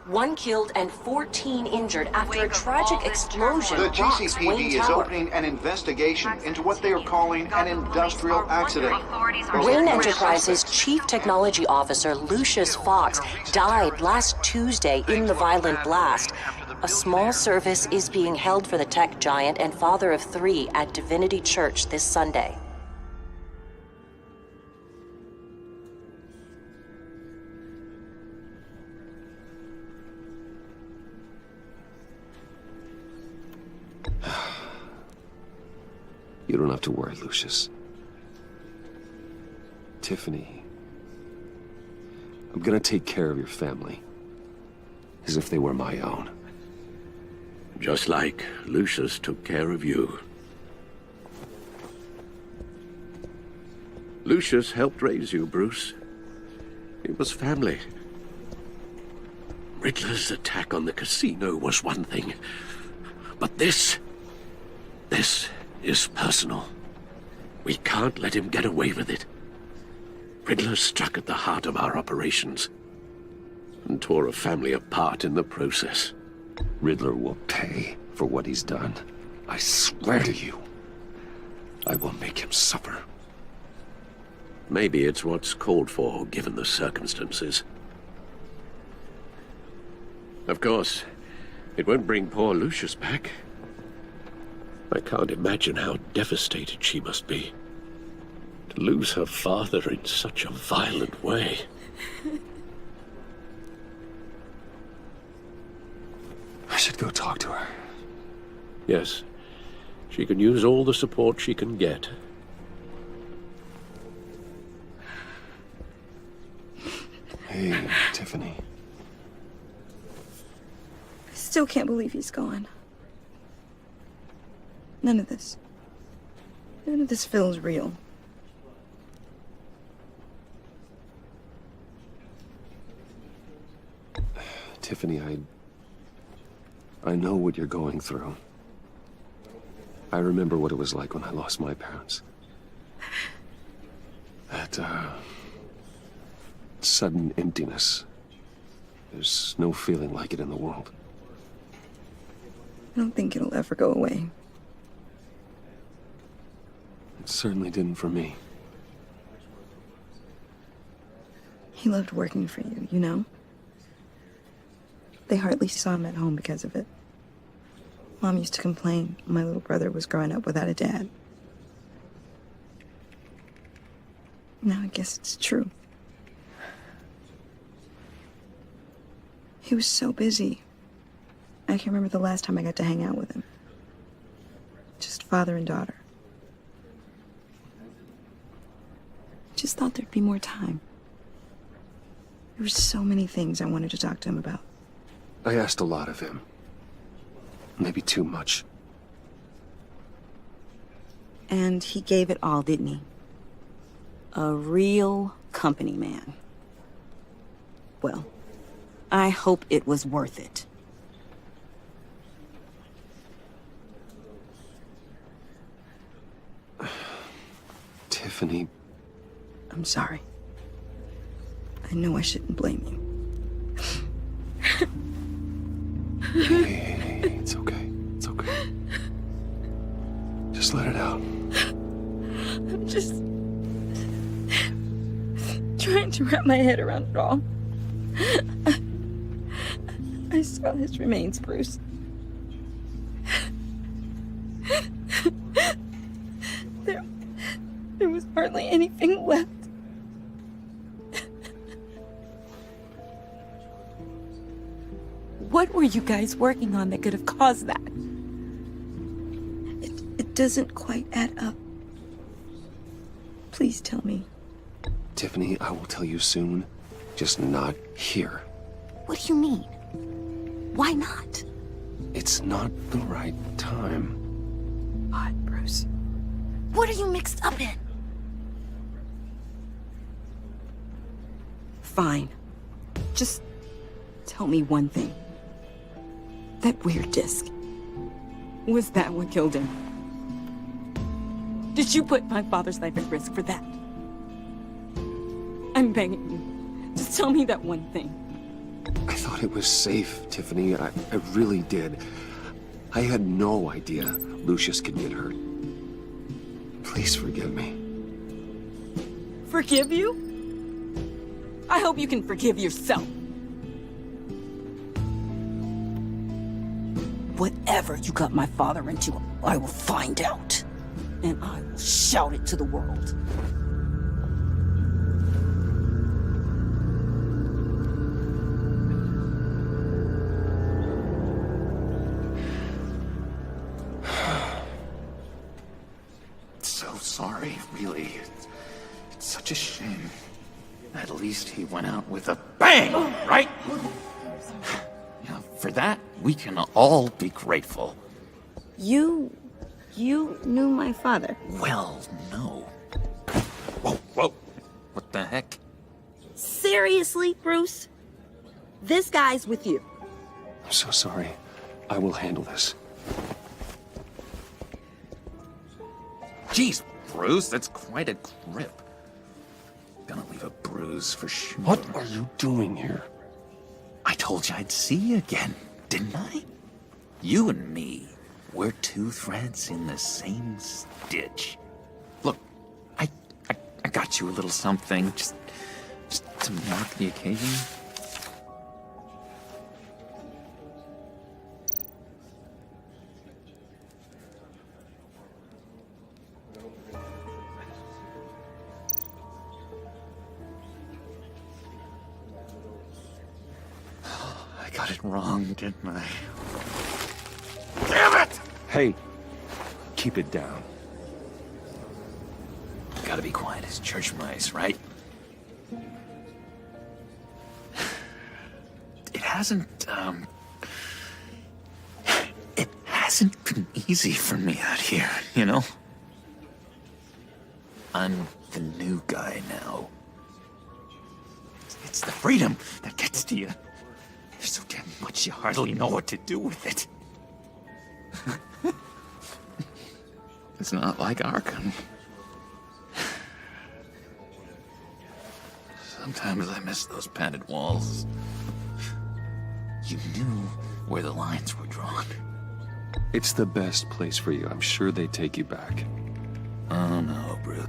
One killed and 14 injured after a tragic explosion The rocks GCPD Wayne is Tower. opening an investigation into what they are calling an industrial accident. Wayne Enterprises Chief Technology Officer Lucius Fox died last Tuesday in the violent blast. A small service is being held for the tech giant and father of 3 at Divinity Church this Sunday. You don't have to worry, Lucius. Tiffany, I'm gonna take care of your family, as if they were my own. Just like Lucius took care of you. Lucius helped raise you, Bruce. It was family. Riddler's attack on the casino was one thing, but this is personal. We can't let him get away with it. Riddler struck at the heart of our operations and tore a family apart in the process. Riddler will pay for what he's done. I swear to you, I will make him suffer. Maybe it's what's called for, given the circumstances. Of course, it won't bring poor Lucius back. I can't imagine how devastated she must be. To lose her father in such a violent way. I should go talk to her. Yes, she can use all the support she can get. Hey, Tiffany. I still can't believe he's gone. None of this feels real. Tiffany, I know what you're going through. I remember what it was like when I lost my parents. That, sudden emptiness. There's no feeling like it in the world. I don't think it'll ever go away. It certainly didn't for me. He loved working for you, you know? They hardly saw him at home because of it. Mom used to complain my little brother was growing up without a dad. Now I guess it's true. He was so busy. I can't remember the last time I got to hang out with him. Just father and daughter. Just thought there'd be more time. There were so many things I wanted to talk to him about. I asked a lot of him. Maybe too much. And he gave it all, didn't he? A real company man. Well, I hope it was worth it. Tiffany. I'm sorry. I know I shouldn't blame you. Hey, it's okay. It's okay. Just let it out. I'm just trying to wrap my head around it all. I saw his remains, Bruce. There was hardly anything left. What were you guys working on that could have caused that? It doesn't quite add up. Please tell me. Tiffany, I will tell you soon. Just not here. What do you mean? Why not? It's not the right time. Odd, Bruce. What are you mixed up in? Fine. Just tell me one thing. That weird disc. Was that what killed him? Did you put my father's life at risk for that? I'm begging you. Just tell me that one thing. I thought thought it was safe, Tiffany. I really did. I had no idea Lucius could get hurt. Please forgive me. Forgive you? I hope you can forgive yourself. Whatever you got my father into, I will find out. And I will shout it to the world. So sorry, really. It's such a shame. At least he went out with a bang, right? Yeah, for that, we can all be grateful. You knew my father. Well, no. Whoa, whoa. What the heck? Seriously, Bruce? This guy's with you. I'm so sorry. I will handle this. Jeez, Bruce, that's quite a grip. Gonna leave a bruise for sure. What are you doing here? I told you I'd see you again, didn't I? You and me, we're two threads in the same stitch. Look, I got you a little something, just to mark the occasion. I got it wrong, didn't I? Damn it! Hey, keep it down. Gotta be quiet as church mice, right? It hasn't been easy for me out here, you know? I'm the new guy now. It's the freedom that gets to you. There's so damn much you hardly know what to do with it. It's not like Arkham. Sometimes I miss those padded walls. You knew where the lines were drawn. It's the best place for you. I'm sure they take you back. Oh no, Bruce.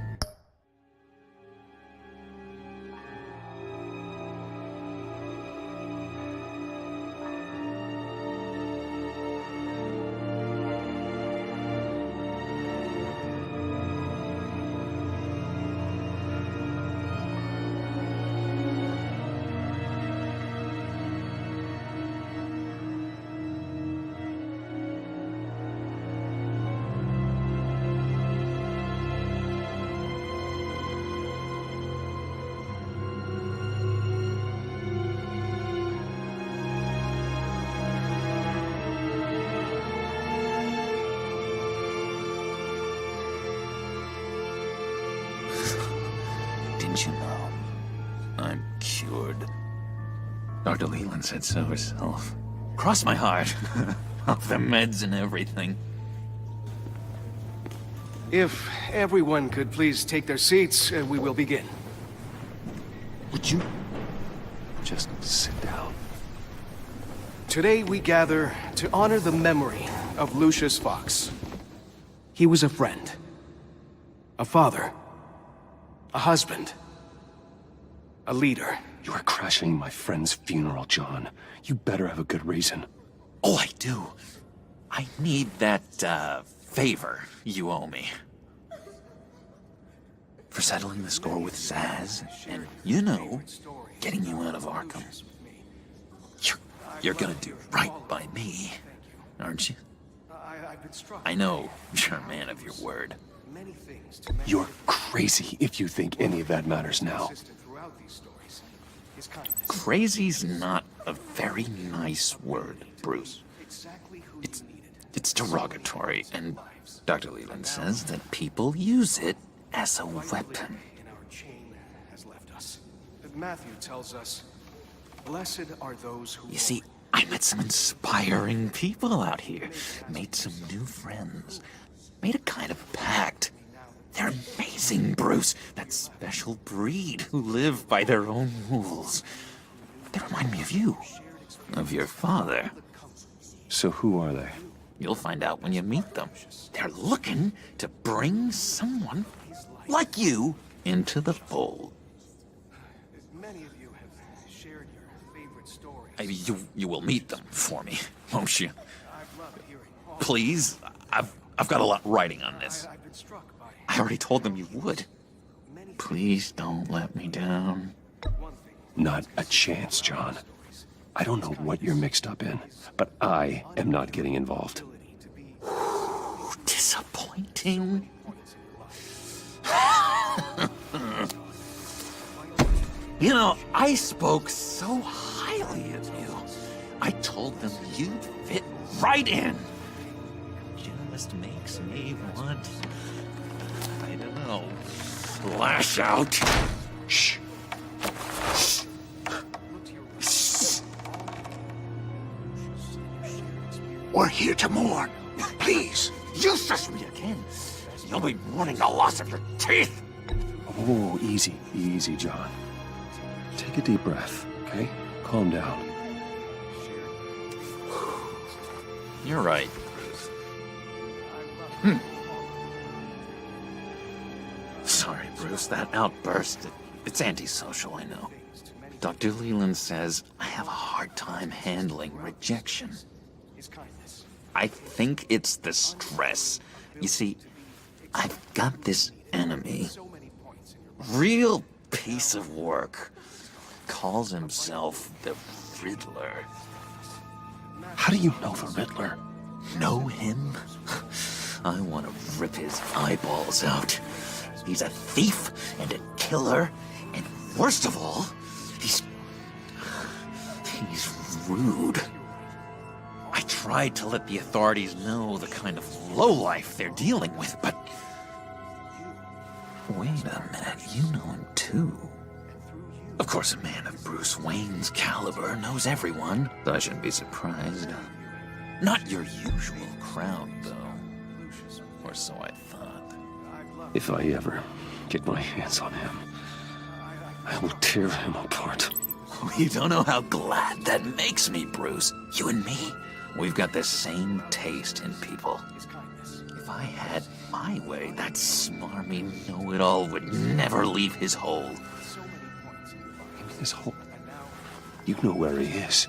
Didn't you know? I'm cured. Dr. Leland said so herself. Cross my heart. Off the meds and everything. If everyone could please take their seats, we will begin. Would you just sit down? Today we gather to honor the memory of Lucius Fox. He was a friend, a father, a husband, a leader. You are crashing my friend's funeral, John. You better have a good reason. Oh, I do. I need that, favor you owe me. For settling the score with Zsasz, and, you know, getting you out of Arkham. You're gonna do right by me, aren't you? I know you're a man of your word. You're crazy if you think any of that matters now. Crazy's not a very nice word, Bruce. It's derogatory, and Dr. Leland says that people use it as a weapon. Matthew tells us, blessed are those who... You see, I met some inspiring people out here, made some new friends, made a kind of pact. They're amazing, Bruce. That special breed who live by their own rules. They remind me of you. of your father. So who are they? You'll find out when you meet them. They're looking to bring someone like you into the fold. Many of you have shared your favorite stories. You will meet them for me, won't you? I've loved hearing all. Please, I've got a lot writing on this. I've been struck by I already told them you would. Please don't let me down. one thing. Not a chance, John. I don't know what you're mixed up in, but I am not getting involved. Disappointing. You know, I spoke so highly of you. I told them you'd fit right in. Just makes me want, I don't know, lash out. Shh. We're here to mourn. Please, you shush me again. You'll be mourning the loss of your teeth. Oh, easy, easy, John. Take a deep breath, okay? Calm down. You're right, Bruce. Sorry, Bruce, that outburst, it's antisocial, I know. Dr. Leland says I have a hard time handling rejection. His kindness. I think it's the stress. You see, I've got this enemy. So many points in your Real piece of work. Calls himself the Riddler. How do you know the Riddler? Know him? I want to rip his eyeballs out. He's a thief and a killer, and worst of all, he's rude. I tried to let the authorities know the kind of lowlife they're dealing with, but... Wait a minute, you know him too. Of course, a man of Bruce Wayne's caliber knows everyone, so I shouldn't be surprised. Not your usual crowd, though. Or so I thought. If I ever get my hands on him, I will tear him apart. You don't know how glad that makes me, Bruce. You and me, we've got the same taste in people. If I had my way, that smarmy know-it-all would never leave his hole. His whole... You know where he is.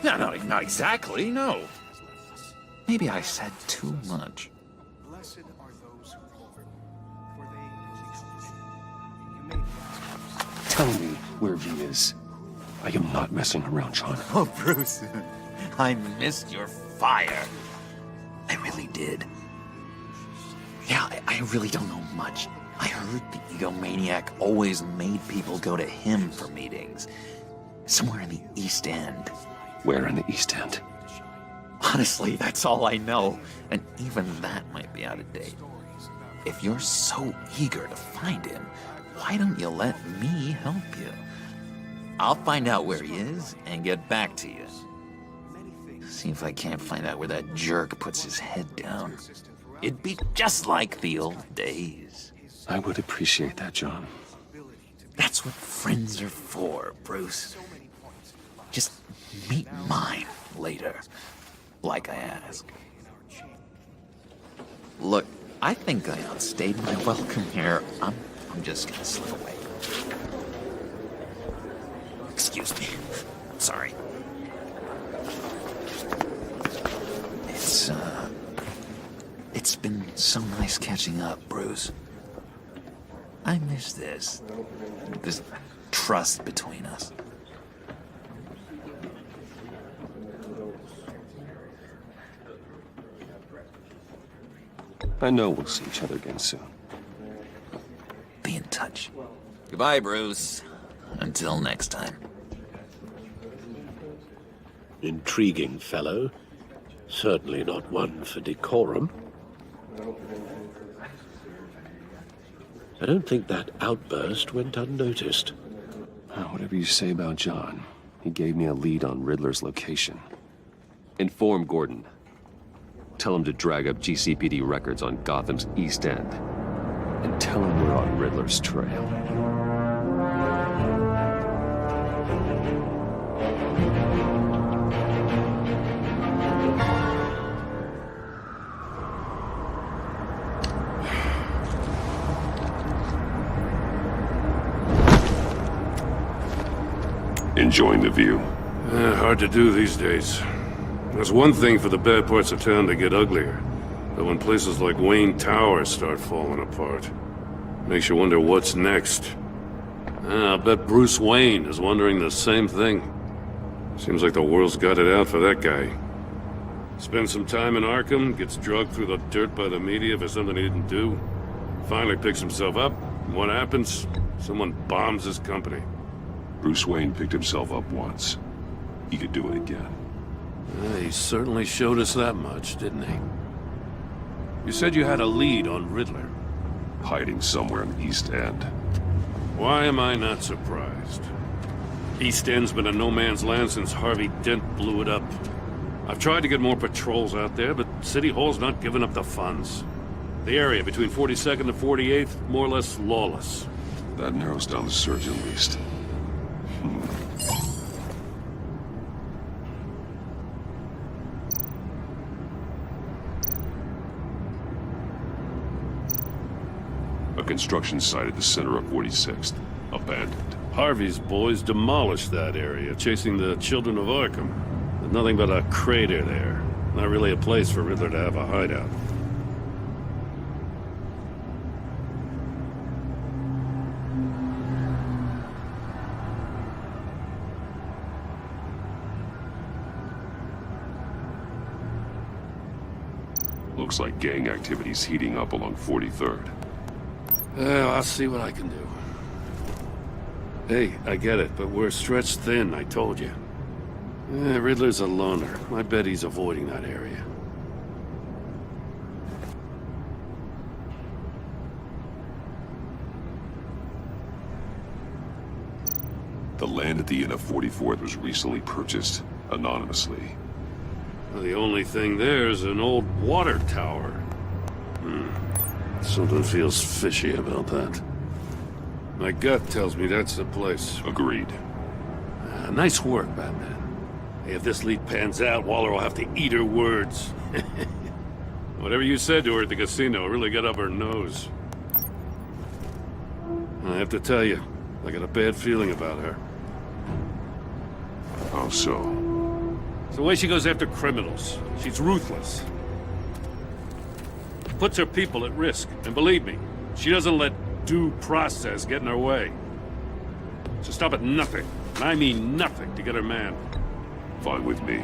No, not exactly, no. Maybe I said too much. blessed are those who mourn, for they will be comforted. You may be asking, Tell me where he is. I am not messing around, John. Oh, Bruce, I missed your fire. I really did. Yeah, I really don't know much. I heard the egomaniac always made people go to him for meetings. Somewhere in the East End. Where in the East End? Honestly, that's all I know. And even that might be out of date. If you're so eager to find him, why don't you let me help you? I'll find out where he is and get back to you. See if I can't find out where that jerk puts his head down. It'd be just like the old days. I would appreciate that, John. That's what friends are for, Bruce. Just meet mine later, like I asked. Look, I think I outstayed my welcome here. I'm just gonna slip away. Excuse me. Sorry. It's been so nice catching up, Bruce. I miss this trust between us. I know we'll see each other again soon. Be in touch. Goodbye, Bruce. Until next time. Intriguing fellow. Certainly not one for decorum. I don't think that outburst went unnoticed. Whatever you say about John, he gave me a lead on Riddler's location. Inform Gordon. Tell him to drag up GCPD records on Gotham's East End. And tell him we're on Riddler's trail. Enjoying the view? Hard to do these days. There's one thing for the bad parts of town to get uglier. But when places like Wayne Tower start falling apart, makes you wonder what's next. I'll bet Bruce Wayne is wondering the same thing. Seems like the world's got it out for that guy. Spends some time in Arkham, gets drugged through the dirt by the media for something he didn't do. Finally picks himself up, and what happens? Someone bombs his company. Bruce Wayne picked himself up once. He could do it again. He certainly showed us that much, didn't he? You said you had a lead on Riddler. Hiding somewhere in the East End. Why am I not surprised? East End's been a no-man's land since Harvey Dent blew it up. I've tried to get more patrols out there, but City Hall's not giving up the funds. The area between 42nd and 48th, more or less lawless. That narrows down the search at least. A construction site at the center of 46th. Abandoned. Harvey's boys demolished that area, chasing the children of Arkham. There's nothing but a crater there. Not really a place for Riddler to have a hideout. Looks like gang activity's heating up along 43rd. Well, I'll see what I can do. Hey, I get it, but we're stretched thin, I told you. Riddler's a loner. I bet he's avoiding that area. The land at the end of 44th was recently purchased, anonymously. Well, the only thing there is an old water tower. Something feels fishy about that. My gut tells me that's the place. Agreed. Nice work, Batman. Hey, if this lead pans out, Waller will have to eat her words. Whatever you said to her at the casino really got up her nose. I have to tell you, I got a bad feeling about her. How so? It's the way she goes after criminals. She's ruthless. Puts her people at risk. And believe me, she doesn't let due process get in her way. She'll stop at nothing, and I mean nothing, to get her man. Fine with me.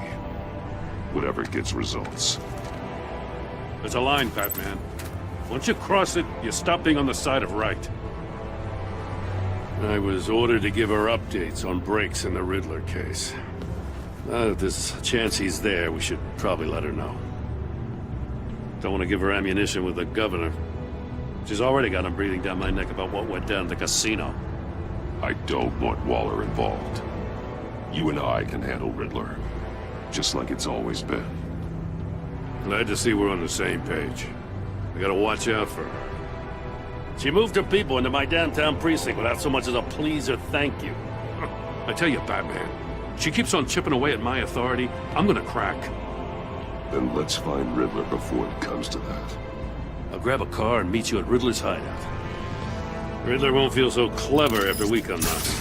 Whatever gets results. There's a line, Batman. Once you cross it, you stop being on the side of right. I was ordered to give her updates on breaks in the Riddler case. Now that there's a chance he's there, we should probably let her know. Don't want to give her ammunition with the governor. She's already got him breathing down my neck about what went down at the casino. I don't want Waller involved. You and I can handle Riddler, just like it's always been. Glad to see we're on the same page. We gotta watch out for her. She moved her people into my downtown precinct without so much as a please or thank you. I tell you, Batman, she keeps on chipping away at my authority, I'm gonna crack. Then let's find Riddler before it comes to that. I'll grab a car and meet you at Riddler's hideout. Riddler won't feel so clever after we come knocking.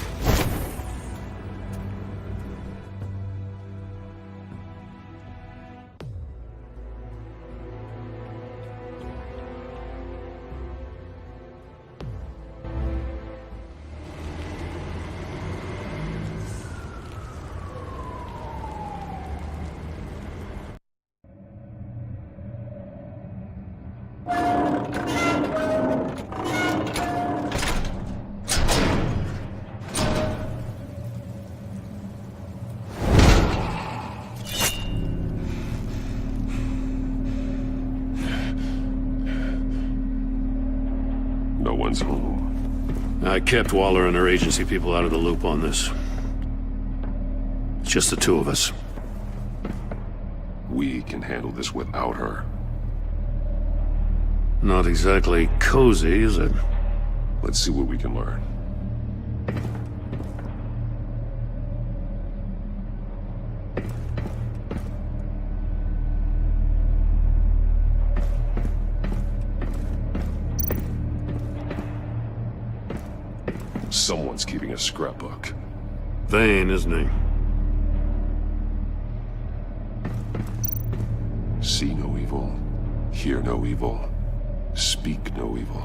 No one's home. I kept Waller and her agency people out of the loop on this. It's just the two of us. We can handle this without her. Not exactly cozy, is it? Let's see what we can learn. Someone's keeping a scrapbook. Vain, isn't he? See no evil, hear no evil, speak no evil.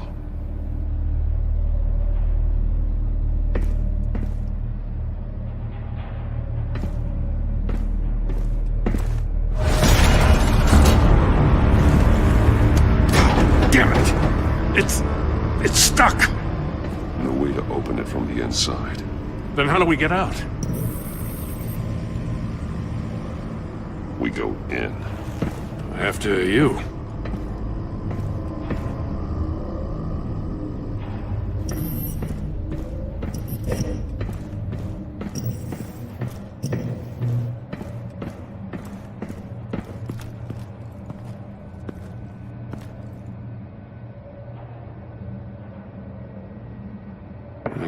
Damn it! It's stuck! No way to open it from the inside. Then how do we get out? We go in. After you.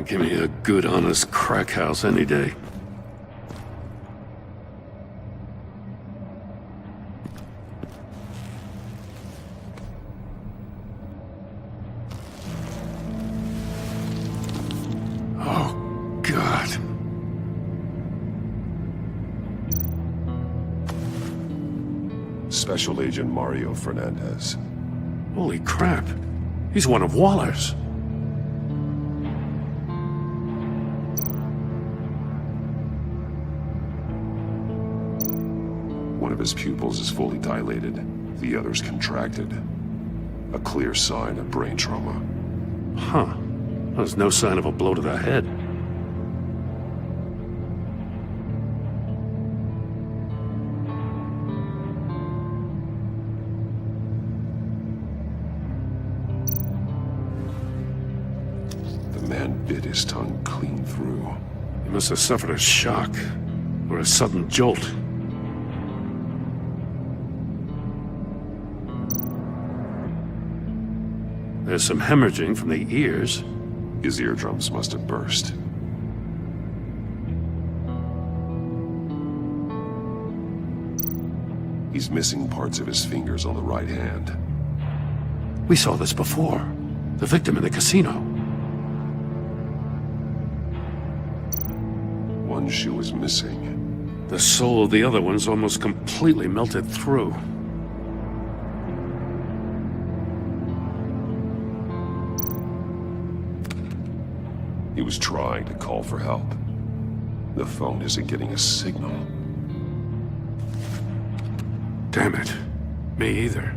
Give me a good, honest crack house any day. Oh, God. Special Agent Mario Fernandez. Holy crap. He's one of Waller's. One of his pupils is fully dilated, the other's contracted. A clear sign of brain trauma. Huh. There's no sign of a blow to the head. The man bit his tongue clean through. He must have suffered a shock, or a sudden jolt. There's some hemorrhaging from the ears. His eardrums must have burst. He's missing parts of his fingers on the right hand. We saw this before. The victim in the casino. One shoe is missing. The sole of the other one's almost completely melted through. He was trying to call for help. The phone isn't getting a signal. Damn it. Me either.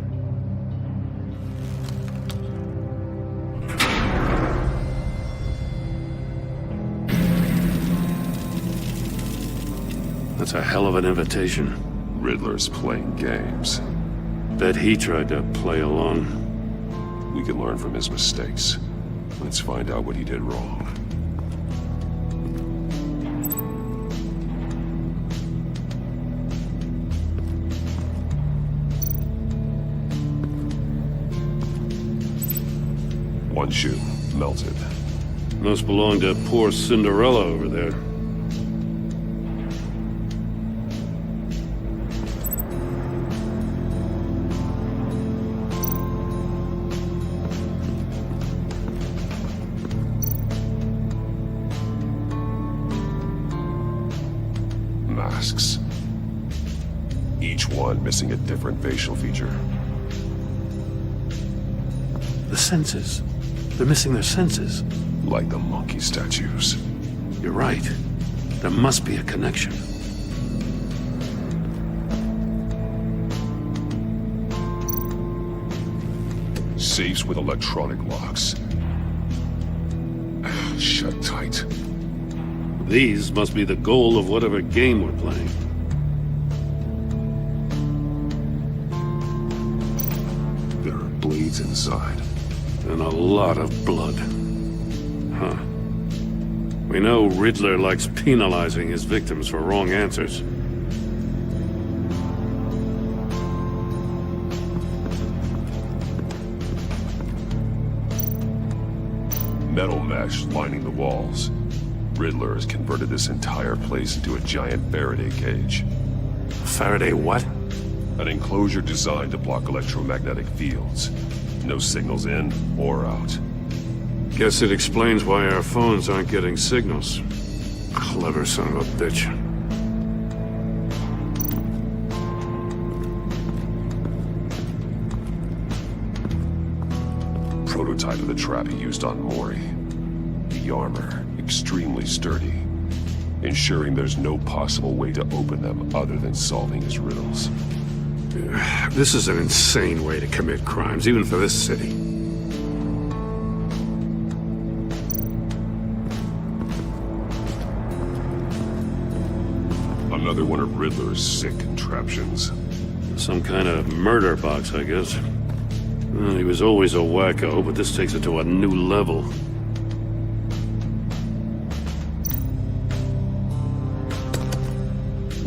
That's a hell of an invitation. Riddler's playing games. Bet he tried to play along. We can learn from his mistakes. Let's find out what he did wrong. One shoe, melted. Must belong to poor Cinderella over there. Masks. Each one missing a different facial feature. The senses. They're missing their senses. Like the monkey statues. You're right. There must be a connection. Safes with electronic locks. Shut tight. These must be the goal of whatever game we're playing. There are blades inside. And a lot of blood. Huh. We know Riddler likes penalizing his victims for wrong answers. Metal mesh lining the walls. Riddler has converted this entire place into a giant Faraday cage. Faraday what? An enclosure designed to block electromagnetic fields. No signals in or out. Guess it explains why our phones aren't getting signals. Clever son of a bitch. Prototype of the trap he used on Mori. The armor, extremely sturdy, ensuring there's no possible way to open them other than solving his riddles. This is an insane way to commit crimes, even for this city. Another one of Riddler's sick contraptions. Some kind of murder box, I guess. Well, he was always a wacko, but this takes it to a new level.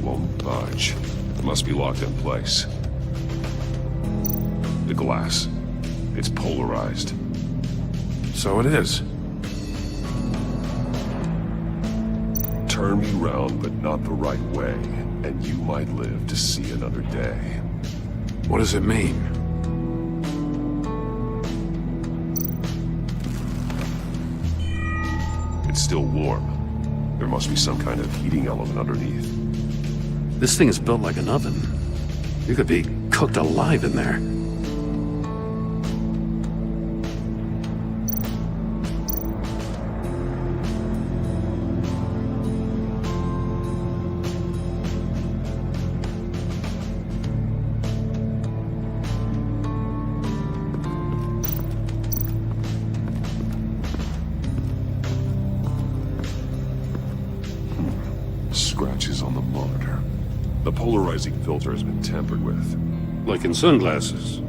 Won't budge. It must be locked in place. The glass. It's polarized. So it is. Turn me round, but not the right way, and you might live to see another day. What does it mean? It's still warm. There must be some kind of heating element underneath. This thing is built like an oven. You could be cooked alive in there. Scratches on the monitor. The polarizing filter has been tampered with. Like in sunglasses.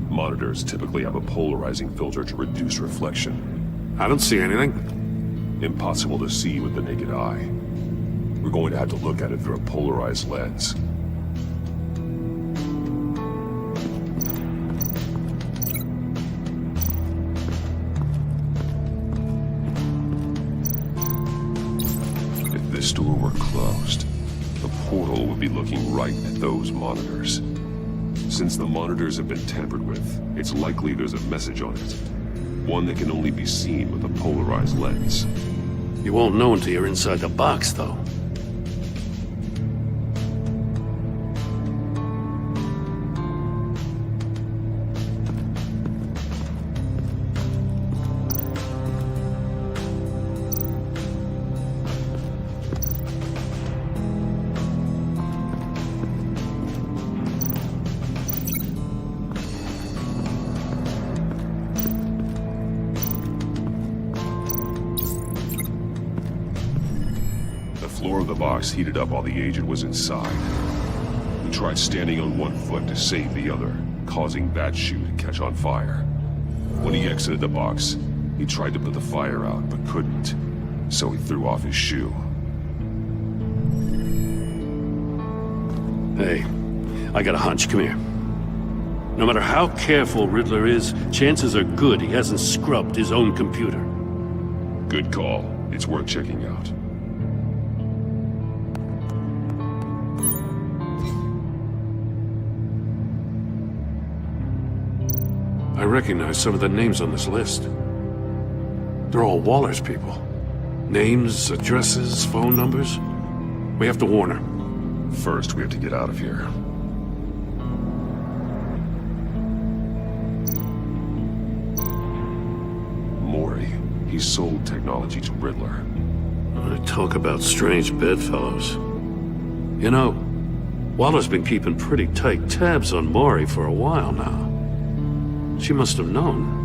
Monitors typically have a polarizing filter to reduce reflection. I don't see anything. Impossible to see with the naked eye. We're going to have to look at it through a polarized lens. If this door were closed, the portal would be looking right at those monitors. Since the monitors have been tampered with, it's likely there's a message on it. One that can only be seen with a polarized lens. You won't know until you're inside the box, though. The floor of the box heated up while the agent was inside. He tried standing on one foot to save the other, causing that shoe to catch on fire. When he exited the box, he tried to put the fire out, but couldn't, so he threw off his shoe. Hey, I got a hunch. Come here. No matter how careful Riddler is, chances are good he hasn't scrubbed his own computer. Good call. It's worth checking out. I recognize some of the names on this list. They're all Waller's people. Names, addresses, phone numbers. We have to warn her. First, we have to get out of here. Mori. He sold technology to Riddler. Talk about strange bedfellows. You know, Waller's been keeping pretty tight tabs on Mori for a while now. She must have known.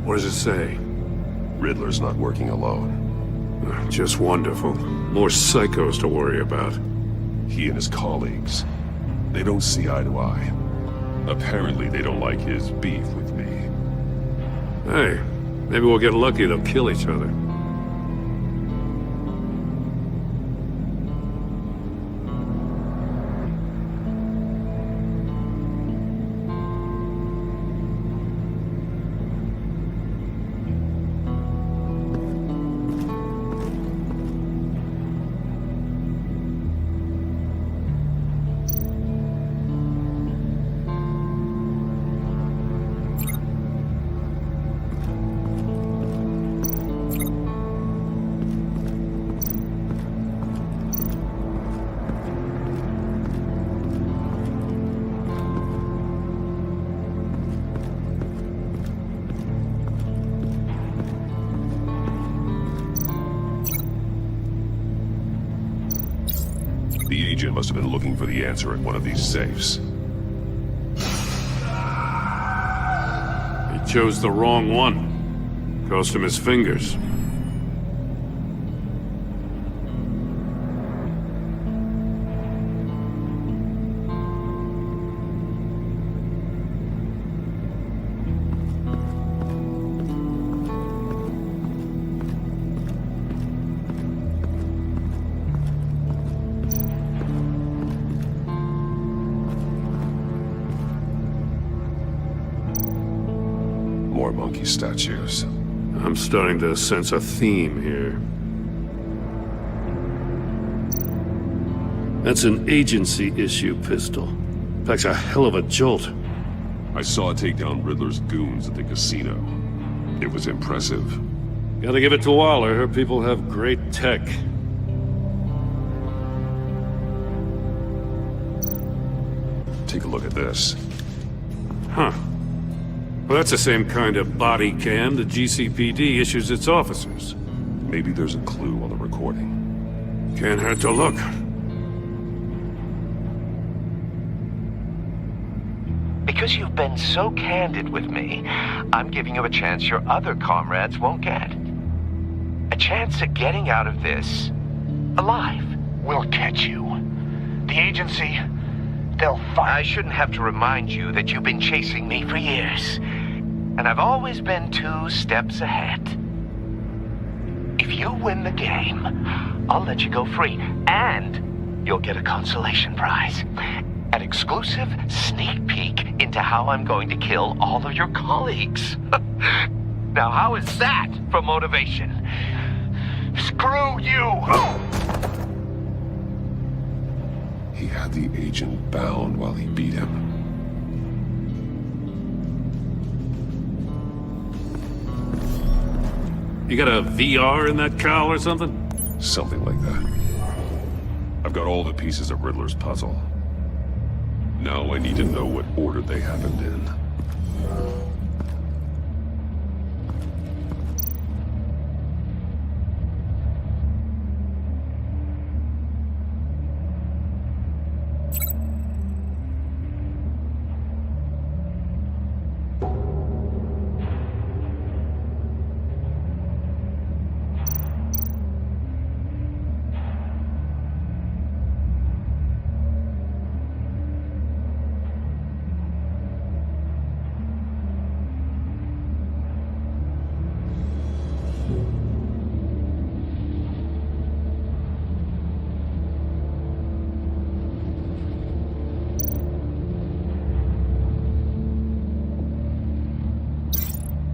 What does it say? Riddler's not working alone. Just wonderful. More psychos to worry about. He and his colleagues, they don't see eye to eye. Apparently, they don't like his beef with me. Hey, maybe we'll get lucky they'll kill each other. agent must have been looking for the answer in one of these safes. He chose the wrong one. Cost him his fingers. More monkey statues. I'm starting to sense a theme here. That's an agency-issue pistol. Packs a hell of a jolt. I saw it take down Riddler's goons at the casino. It was impressive. Gotta give it to Waller. Her people have great tech. Take a look at this. Huh. Well, that's the same kind of body cam the GCPD issues its officers. Maybe there's a clue on the recording. Can't hurt to look. Because you've been so candid with me, I'm giving you a chance your other comrades won't get. A chance at getting out of this alive. We'll catch you. The agency, they'll find... I shouldn't have to remind you that you've been chasing me for years. And I've always been 2 steps ahead. If you win the game, I'll let you go free. And you'll get a consolation prize. An exclusive sneak peek into how I'm going to kill all of your colleagues. Now, how is that for motivation? Screw you! He had the agent bound while he beat him. You got a VR in that cowl or something? Something like that. I've got all the pieces of Riddler's puzzle. Now I need to know what order they happened in.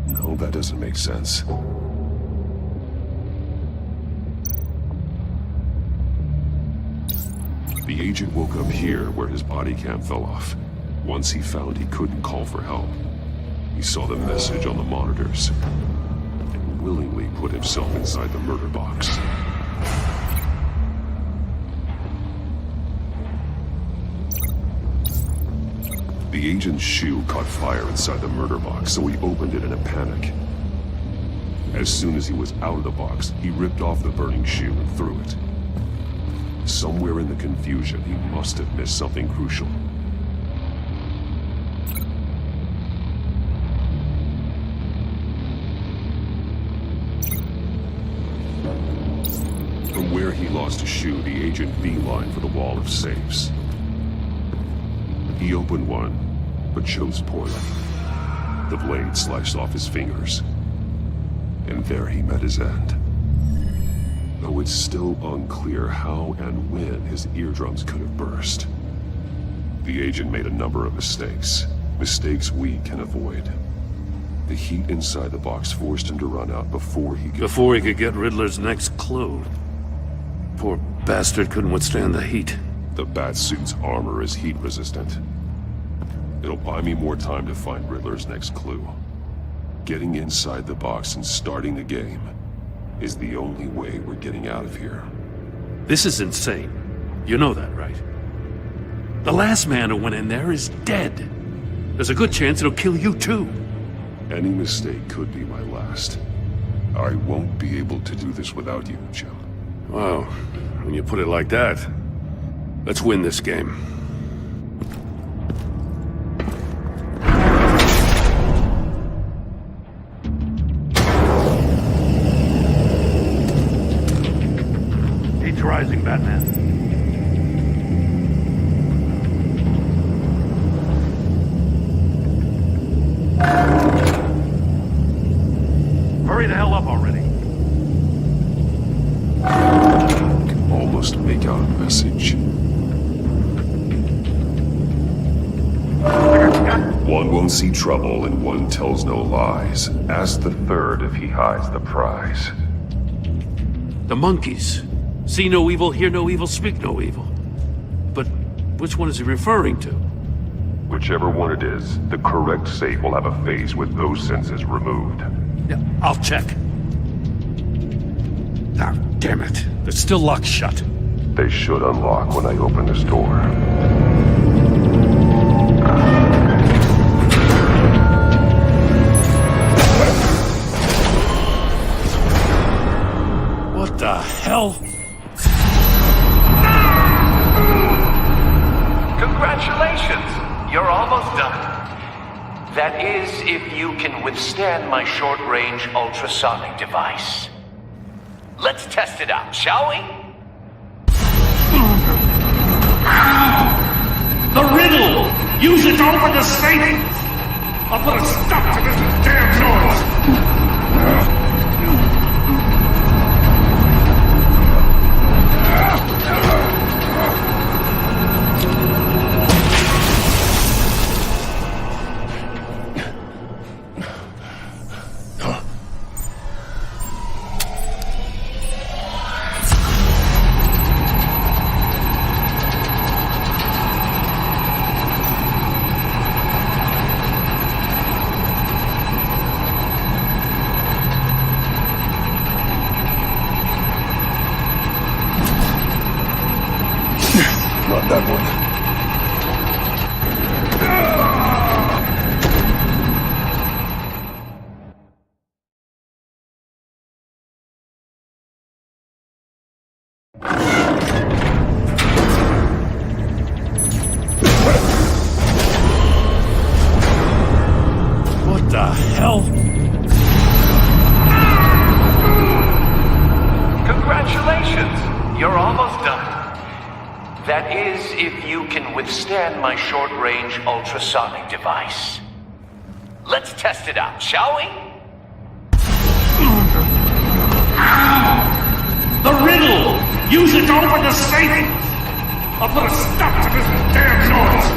No, that doesn't make sense. The agent woke up here where his body cam fell off. Once he found he couldn't call for help, he saw the message on the monitors and willingly put himself inside the murder box. The agent's shoe caught fire inside the murder box, so he opened it in a panic. As soon as he was out of the box, he ripped off the burning shoe and threw it. Somewhere in the confusion, he must have missed something crucial. From where he lost a shoe, the agent beelined for the wall of safes. He opened one, but chose poorly. The blade sliced off his fingers. And there he met his end. Though it's still unclear how and when his eardrums could have burst. The agent made a number of mistakes. Mistakes we can avoid. The heat inside the box forced him to run out before he could get Riddler's next clue. Poor bastard couldn't withstand the heat. The Batsuit's armor is heat resistant. It'll buy me more time to find Riddler's next clue. Getting inside the box and starting the game is the only way we're getting out of here. This is insane. You know that, right? The last man who went in there is dead. There's a good chance it'll kill you too. Any mistake could be my last. I won't be able to do this without you, Jim. Wow, when you put it like that. Let's win this game. Heat's rising, Batman. Hurry the hell up already. I can almost make out a message. One won't see trouble and one tells no lies. Ask the third if he hides the prize. The monkeys. See no evil, hear no evil, speak no evil. But which one is he referring to? Whichever one it is, the correct safe will have a face with those senses removed. Yeah, I'll check. Ah, damn it. It's still locked shut. They should unlock when I open this door. What the hell? Congratulations! You're almost done. That is, if you can withstand my short-range ultrasonic device. Let's test it out, shall we? The riddle! Use it to open the safe! I'll put a stop to this damn noise! Not that one. What the hell? Congratulations! You're almost done. That is, if you can withstand my short-range ultrasonic device. Let's test it out, shall we? The riddle! Use it to open the safe! I'll put a stop to this damn noise!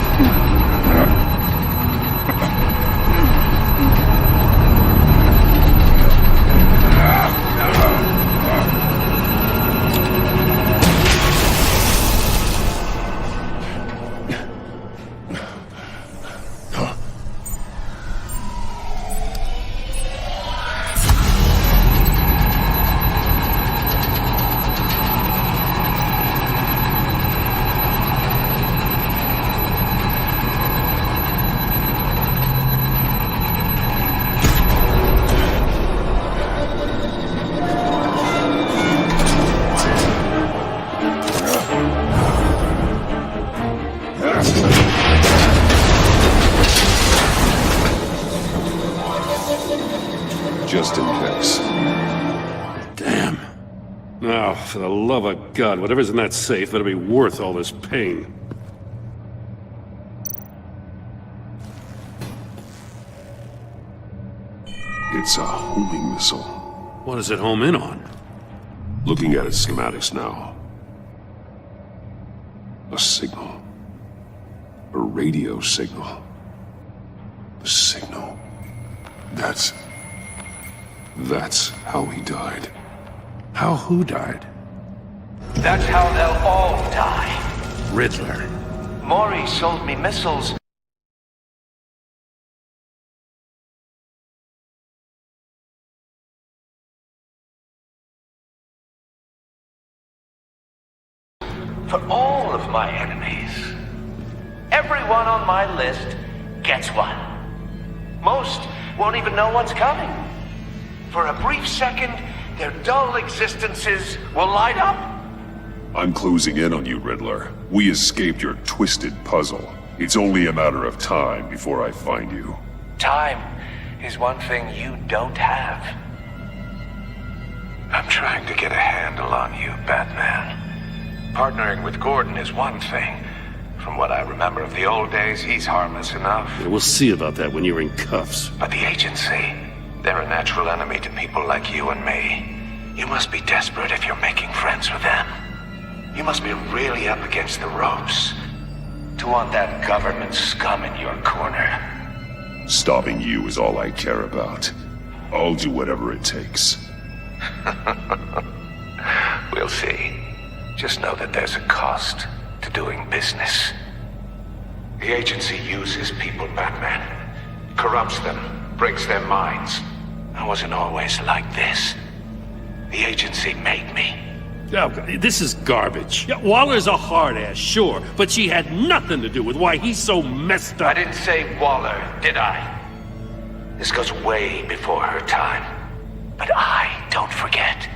Just in case. Damn. Now, for the love of God, whatever's in that safe better be worth all this pain. It's a homing missile. What does it home in on? Looking at its schematics now. A signal. A radio signal. A signal. That's how he died. How who died? That's how they'll all die. Riddler. Maury sold me missiles. For all of my enemies. Everyone on my list gets one. Most won't even know what's coming. For a brief second, their dull existences will light up. I'm closing in on you, Riddler. We escaped your twisted puzzle. It's only a matter of time before I find you. Time is one thing you don't have. I'm trying to get a handle on you, Batman. Partnering with Gordon is one thing. From what I remember of the old days, he's harmless enough. Yeah, we'll see about that when you're in cuffs. But the agency, they're a natural enemy to people like you and me. You must be desperate if you're making friends with them. You must be really up against the ropes to want that government scum in your corner. Stopping you is all I care about. I'll do whatever it takes. We'll see. Just know that there's a cost to doing business. The agency uses people, Batman. Corrupts them, breaks their minds. I wasn't always like this. The agency made me. Oh, this is garbage. Yeah, Waller's a hard ass, sure, but she had nothing to do with why he's so messed up. I didn't say Waller, did I? This goes way before her time. But I don't forget.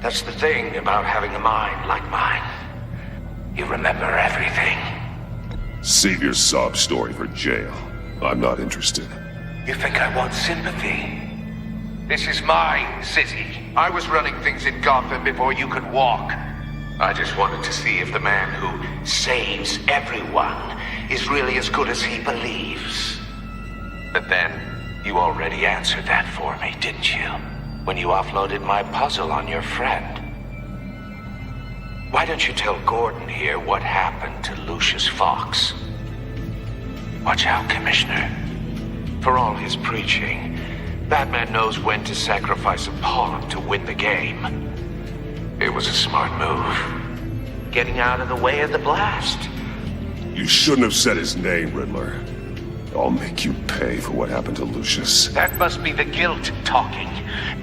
That's the thing about having a mind like mine. You remember everything. Save your sob story for jail. I'm not interested. You think I want sympathy? This is my city. I was running things in Gotham before you could walk. I just wanted to see if the man who saves everyone is really as good as he believes. But then, you already answered that for me, didn't you? When you offloaded my puzzle on your friend. Why don't you tell Gordon here what happened to Lucius Fox? Watch out, Commissioner. For all his preaching, Batman knows when to sacrifice a pawn to win the game. It was a smart move. Getting out of the way of the blast. You shouldn't have said his name, Riddler. I'll make you pay for what happened to Lucius. That must be the guilt talking.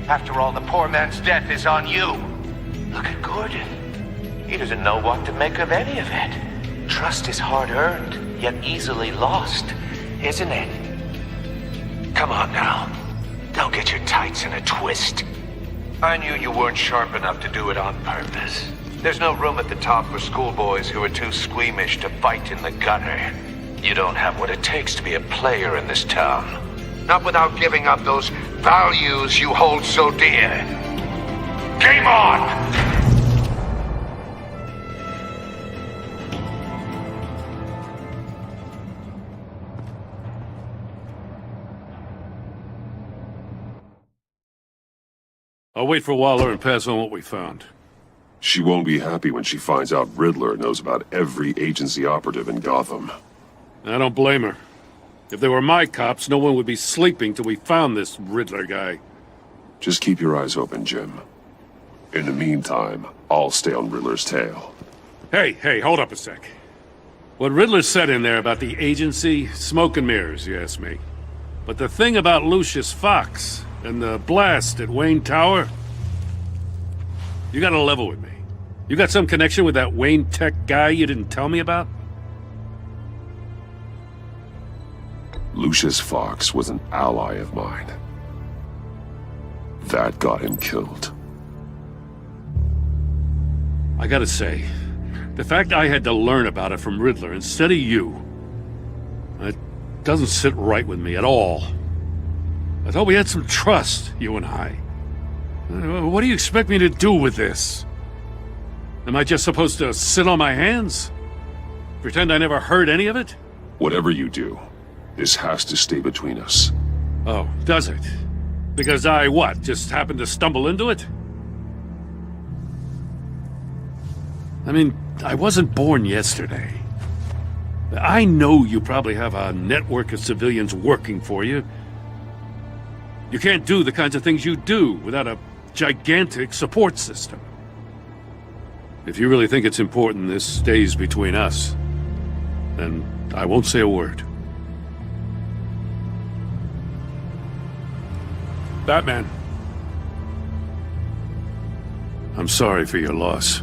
After all, the poor man's death is on you. Look at Gordon. He doesn't know what to make of any of it. Trust is hard-earned, yet easily lost, isn't it? Come on now. Don't get your tights in a twist. I knew you weren't sharp enough to do it on purpose. There's no room at the top for schoolboys who are too squeamish to fight in the gutter. You don't have what it takes to be a player in this town. Not without giving up those values you hold so dear. Game on! I'll wait for Waller and pass on what we found. She won't be happy when she finds out Riddler knows about every agency operative in Gotham. I don't blame her. If they were my cops, no one would be sleeping till we found this Riddler guy. Just keep your eyes open, Jim. In the meantime, I'll stay on Riddler's tail. Hey, hold up a sec. What Riddler said in there about the agency, smoke and mirrors, you ask me. But the thing about Lucius Fox and the blast at Wayne Tower, you gotta level with me. You got some connection with that Wayne Tech guy you didn't tell me about? Lucius Fox was an ally of mine. That got him killed. I gotta say, the fact I had to learn about it from Riddler instead of you, it doesn't sit right with me at all. I thought we had some trust, you and I. What do you expect me to do with this? Am I just supposed to sit on my hands? Pretend I never heard any of it? Whatever you do, this has to stay between us. Oh, does it? Because I, what, just happened to stumble into it? I mean, I wasn't born yesterday. I know you probably have a network of civilians working for you. You can't do the kinds of things you do without a gigantic support system. If you really think it's important this stays between us, then I won't say a word. Batman. I'm sorry for your loss.